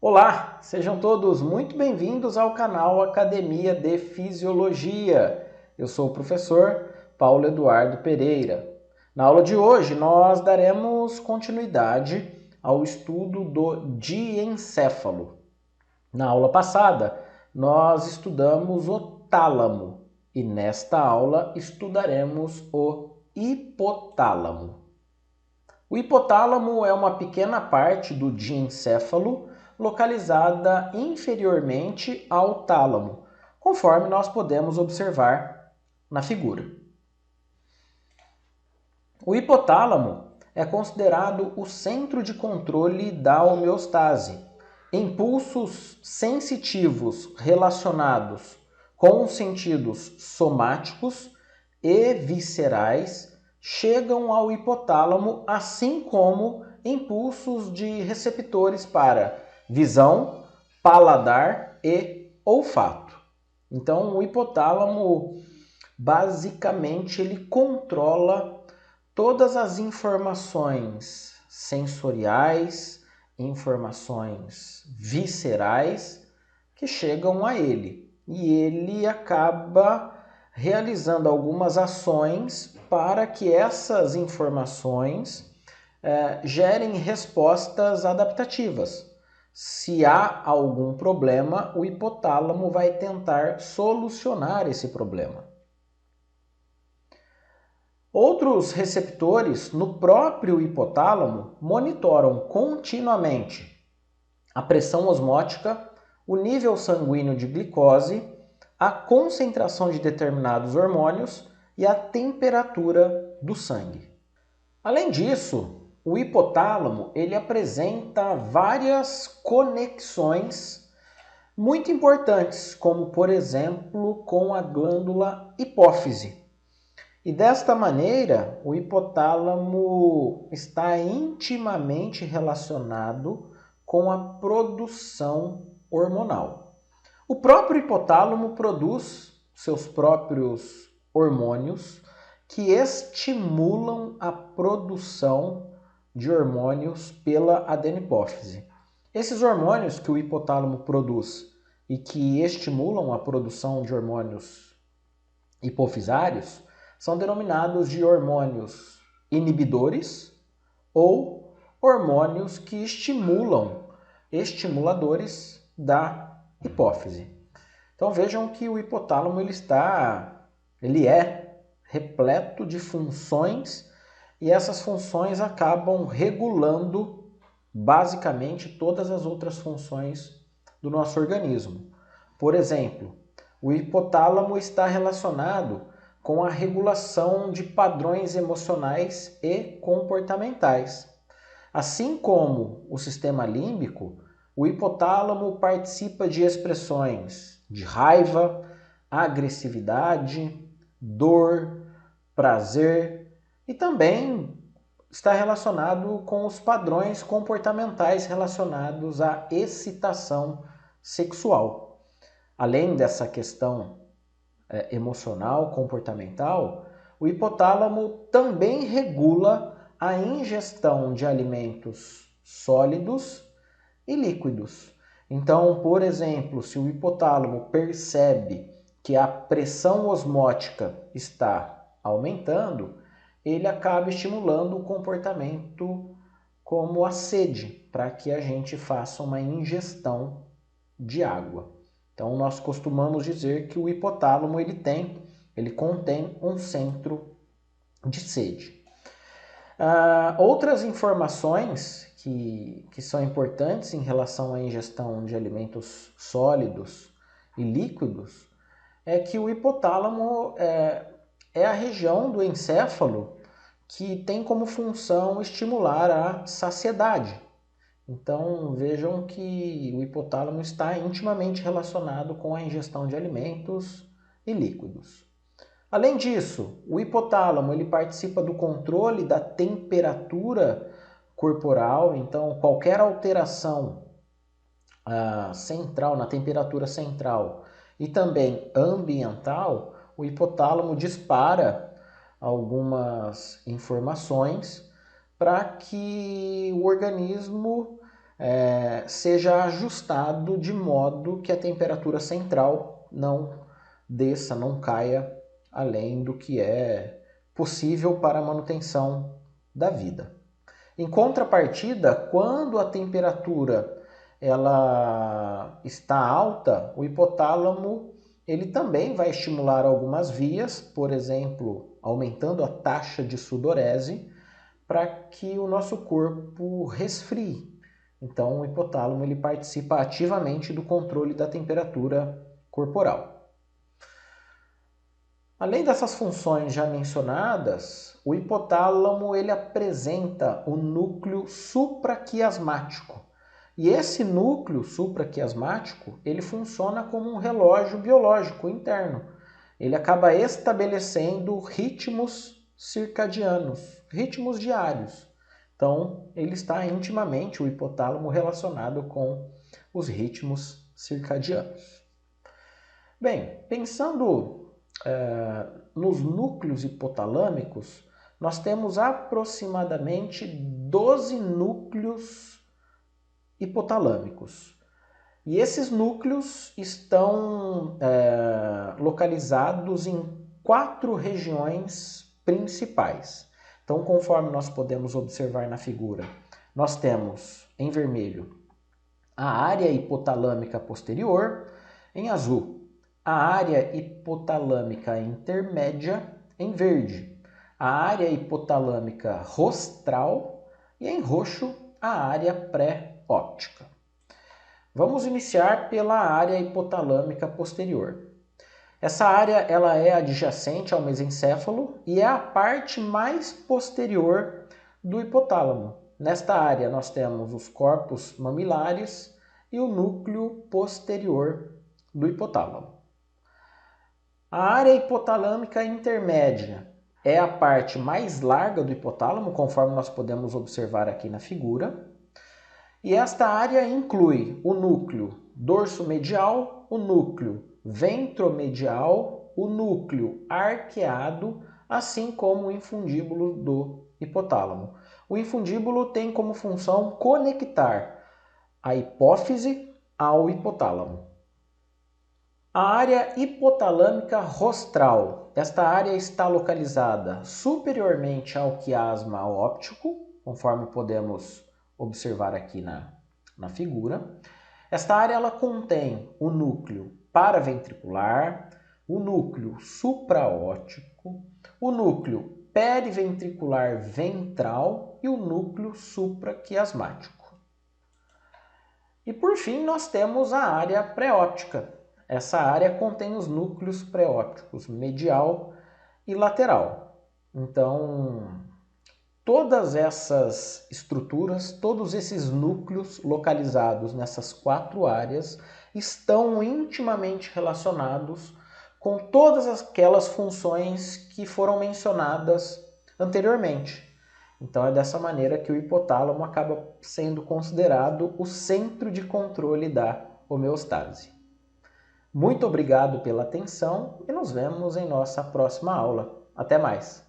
Olá, sejam todos muito bem-vindos ao canal Academia de Fisiologia. Eu sou o professor Paulo Eduardo Pereira. Na aula de hoje, nós daremos continuidade ao estudo do diencéfalo. Na aula passada, nós estudamos o tálamo e nesta aula estudaremos o hipotálamo. O hipotálamo é uma pequena parte do diencéfalo localizada inferiormente ao tálamo, conforme nós podemos observar na figura. O hipotálamo é considerado o centro de controle da homeostase. Impulsos sensitivos relacionados com os sentidos somáticos e viscerais chegam ao hipotálamo, assim como impulsos de receptores para visão, paladar e olfato. Então, o hipotálamo, basicamente, ele controla todas as informações sensoriais, informações viscerais que chegam a ele. E ele acaba realizando algumas ações para que essas informações gerem respostas adaptativas. Se há algum problema, o hipotálamo vai tentar solucionar esse problema. Outros receptores no próprio hipotálamo monitoram continuamente a pressão osmótica, o nível sanguíneo de glicose, a concentração de determinados hormônios e a temperatura do sangue. Além disso, o hipotálamo ele apresenta várias conexões muito importantes, como por exemplo com a glândula hipófise. E desta maneira, o hipotálamo está intimamente relacionado com a produção hormonal. O próprio hipotálamo produz seus próprios hormônios que estimulam a produção de hormônios pela adenipófise. Esses hormônios que o hipotálamo produz e que estimulam a produção de hormônios hipofisários são denominados de hormônios inibidores ou hormônios que estimuladores da hipófise. Então vejam que o hipotálamo ele é repleto de funções e essas funções acabam regulando basicamente todas as outras funções do nosso organismo. Por exemplo, o hipotálamo está relacionado com a regulação de padrões emocionais e comportamentais. Assim como o sistema límbico, o hipotálamo participa de expressões de raiva, agressividade, dor, prazer e também está relacionado com os padrões comportamentais relacionados à excitação sexual. Além dessa questão emocional, comportamental, o hipotálamo também regula a ingestão de alimentos sólidos e líquidos. Então, por exemplo, se o hipotálamo percebe que a pressão osmótica está aumentando, ele acaba estimulando o comportamento como a sede, para que a gente faça uma ingestão de água. Então, nós costumamos dizer que o hipotálamo ele contém um centro de sede. Outras informações que são importantes em relação à ingestão de alimentos sólidos e líquidos é que o hipotálamo é a região do encéfalo que tem como função estimular a saciedade. Então vejam que o hipotálamo está intimamente relacionado com a ingestão de alimentos e líquidos. Além disso, o hipotálamo ele participa do controle da temperatura corporal, então qualquer alteração central, na temperatura central e também ambiental, o hipotálamo dispara algumas informações para que o organismo seja ajustado de modo que a temperatura central não desça, não caia além do que é possível para a manutenção da vida. Em contrapartida, quando a temperatura ela está alta, o hipotálamo ele também vai estimular algumas vias, por exemplo, aumentando a taxa de sudorese, para que o nosso corpo resfrie. Então, o hipotálamo ele participa ativamente do controle da temperatura corporal. Além dessas funções já mencionadas, o hipotálamo ele apresenta o núcleo supraquiasmático. E esse núcleo supraquiasmático ele funciona como um relógio biológico interno. Ele acaba estabelecendo ritmos circadianos, ritmos diários. Então, ele está intimamente, o hipotálamo, relacionado com os ritmos circadianos. Bem, pensando nos núcleos hipotalâmicos, nós temos aproximadamente 12 núcleos hipotalâmicos. E esses núcleos estão localizados em 4 regiões principais. Então, conforme nós podemos observar na figura, nós temos em vermelho a área hipotalâmica posterior, em azul a área hipotalâmica intermédia, em verde a área hipotalâmica rostral e em roxo a área pré-óptica. Vamos iniciar pela área hipotalâmica posterior. Essa área ela é adjacente ao mesencéfalo e é a parte mais posterior do hipotálamo. Nesta área nós temos os corpos mamilares e o núcleo posterior do hipotálamo. A área hipotalâmica intermédia é a parte mais larga do hipotálamo, conforme nós podemos observar aqui na figura. E esta área inclui o núcleo dorsomedial, o núcleo ventromedial, o núcleo arqueado, assim como o infundíbulo do hipotálamo. O infundíbulo tem como função conectar a hipófise ao hipotálamo. A área hipotalâmica rostral. Esta área está localizada superiormente ao quiasma óptico, conforme podemos observar aqui na figura. Esta área ela contém o núcleo paraventricular, o núcleo supraóptico, o núcleo periventricular ventral e o núcleo supraquiasmático. E por fim nós temos a área pré-óptica. Essa área contém os núcleos pré-ópticos medial e lateral. Então, todas essas estruturas, todos esses núcleos localizados nessas 4 áreas estão intimamente relacionados com todas aquelas funções que foram mencionadas anteriormente. Então é dessa maneira que o hipotálamo acaba sendo considerado o centro de controle da homeostase. Muito obrigado pela atenção e nos vemos em nossa próxima aula. Até mais!